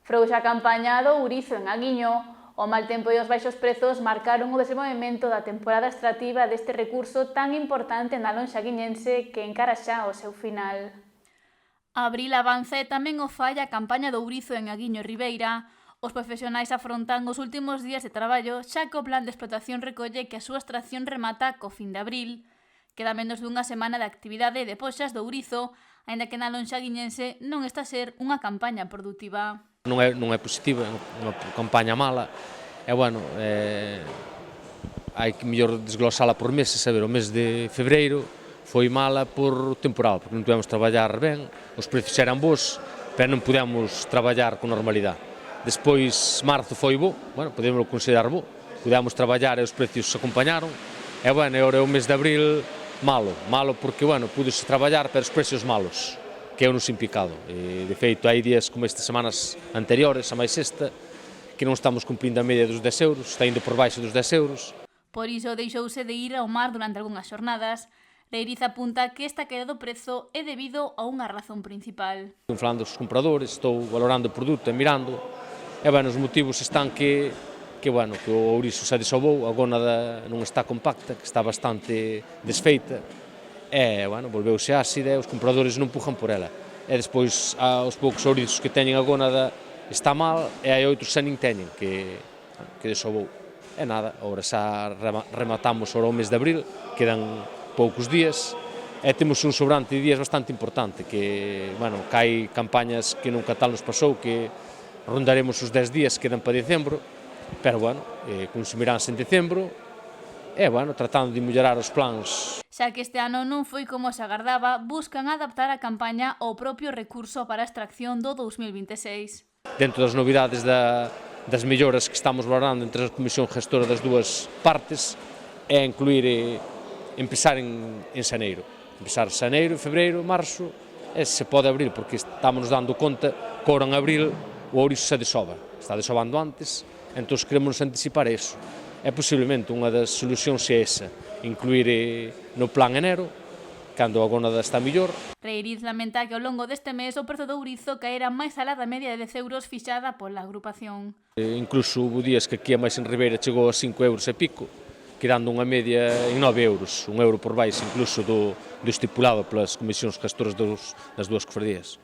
Frouxa a campaña do ourizo en Aguiño. O mal tempo e os baixos prezos marcaron o desenvolvemento da temporada extractiva deste recurso tan importante na lonxa guiñense que encara xa o seu final. Abril avanza e tamén o fai a campaña do ourizo en Aguiño e Ribeira. Os profesionais afrontan os últimos días de traballo xa que o plan de explotación recolle que a súa extracción remata co fin de abril. Queda menos dunha semana de actividade de poxas do ourizo, aínda que na lonxa guiñense non está a ser unha campaña produtiva. Non é positiva, é unha campaña mala, e bueno, hai que mellor desglosala por meses, a ver, o mes de febreiro foi mala por temporal, porque non podemos traballar ben, os prezos eran bons, pero non podemos traballar con normalidade. Despois, marzo foi bo, bueno, podemos considerar bo, podemos traballar e os precios se acompañaron, e bueno, e agora o mes de abril malo porque, bueno, púdose traballar, pero os precios malos, que é o nos implicado. E, de feito, hai días como estas semanas anteriores, a máis esta, que non estamos cumprindo a media dos 10 euros, está indo por baixo dos 10 euros. Por iso deixouse de ir ao mar durante algunhas xornadas. Leiriz apunta que esta queda do prezo é debido a unha razón principal. Estou falando dos compradores, estou valorando o produto e mirando, e, bueno, os motivos están que o ourizo se desobou, a gónada non está compacta, que está bastante desfeita, e, bueno, volveuse ácida e os compradores non pujan por ela. E despois, aos poucos ourizos que teñen a gónada está mal, e hai outros que nin teñen, que desobou. E nada, agora xa rematamos o mes de abril, quedan poucos días, e temos un sobrante de días bastante importante, que, bueno, que hai campañas que nunca tal nos pasou, que rondaremos os 10 días que quedan para dezembro, pero, bueno, consumiránse en dezembro, e, bueno, tratando de mellorar os plans. Xa que este ano non foi como se agardaba, buscan adaptar a campaña ao propio recurso para a extracción do 2026. Dentro das novidades das melloras que estamos valorando entre a Comisión Gestora das dúas partes, é incluir empezar en xaneiro. Empezar xaneiro, febreiro, marzo, e se pode abril, porque estamos dando conta que ahora en abril o ourizo se desoba. Está desobando antes, entón queremos anticipar eso. É posiblemente unha das solucións é esa, incluir no plan enero, cando a gónada está mellor. Leiriz lamenta que ao longo deste mes o prezo do ourizo caera máis alá da media de 10 euros fixada pola agrupación. Incluso hubo días que aquí a máis en Ribeira chegou a 5 euros e pico, quedando unha media en 9 euros, 1 euro por baixo incluso do estipulado polas comisións gestoras das dúas cofradías.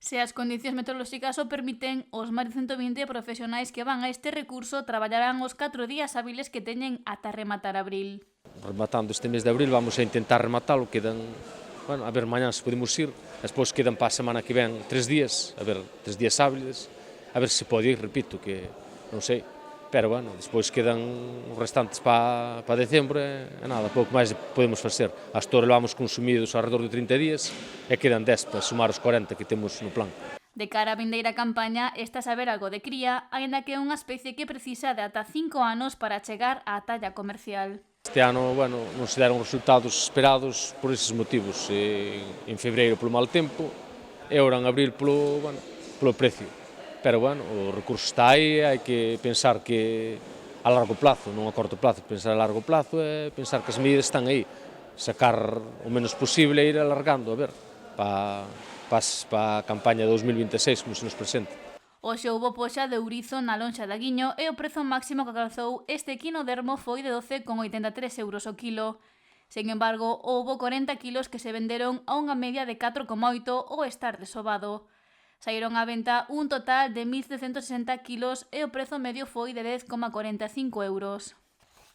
Se as condicións meteorolóxicas o permiten, os máis de 120 profesionais que van a este recurso traballarán os 4 días hábiles que teñen ata rematar abril. Rematando este mes de abril vamos a intentar rematalo, quedan, bueno, a ver, mañá se podemos ir, despois quedan para a semana que ven 3 días, a ver, 3 días hábiles, a ver se pode ir, repito, que non sei, pero, bueno, despois quedan os restantes para decembro e nada, pouco máis podemos facer. Hasta ahora levamos consumidos alrededor de 30 días e quedan 10 para sumar os 40 que temos no plan. De cara á vindeira campaña, está a saber algo de cría, aínda que é unha especie que precisa de ata 5 anos para chegar á talla comercial. Este ano, bueno, non se deron os resultados esperados por eses motivos, en febreiro polo mal tempo e agora en abril polo precio. Pero, bueno, o recurso está aí, hai que pensar que a largo plazo, non a corto plazo, pensar a largo plazo e pensar que as medidas están aí, sacar o menos posible e ir alargando, a ver, para a campaña 2026, como se nos presenta. Hoxe houbo poxa de ourizo na lonxa de Aguiño e o prezo máximo que alcanzou este equinodermo foi de 12,83 euros o kilo. Sen embargo, houbo 40 kilos que se venderon a unha media de 4,8 ao estar desobado. Saíron á venta un total de 1.760 kilos e o prezo medio foi de 10,45 euros.